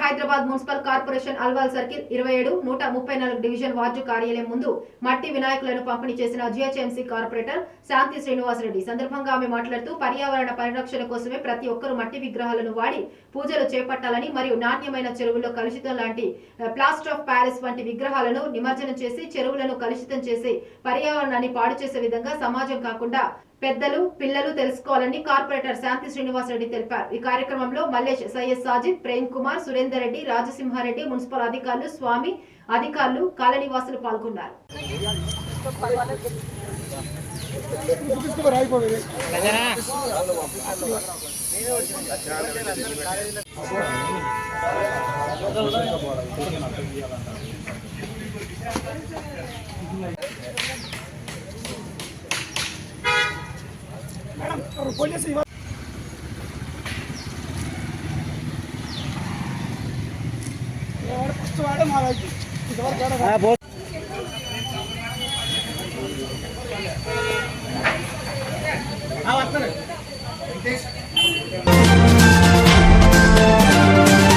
Hyderabad municipal corporation Alwal circle 27 134 division ward కార్యాలయం ముందు మట్టి వినాయకులను పంపిణీ చేసిన జిహెచ్ఎంసీ కార్పొరేటర్ శాంతి శ్రీనివాసరెడ్డి. సందర్భంగా ఆమె మాట్లాడుతూ పర్యావరణ పరిరక్షణ కోసమే ప్రతి ఒక్కరూ మట్టి విగ్రహాలను వాడి పూజలు చేపట్టాలని మరియు నాణ్యమైన చెరువుల్లో కలుషితం లాంటి ప్లాస్టర్ ఆఫ్ ప్యారిస్ వంటి విగ్రహాలను నిమజ్జనం చేసి చెరువులను కలుషితం చేసి పర్యావరణాన్ని పాడు చేసే విధంగా సమాజం కాకుండా పెద్దలు పిల్లలు తెలుసుకోవాలని కార్పొరేటర్ శాంతి శ్రీనివాసరెడ్డి తెలిపారు. ఈ కార్యక్రమంలో మల్లేష్, సయ్యద్ సాజిద్, ప్రేమ్ కుమార్, సురేందర్ రెడ్డి, రాజసింహారెడ్డి, మున్సిపల్ అధికారులు, స్వామి అధికారులు, కాలనీవాసులు పాల్గొన్నారు. हाँ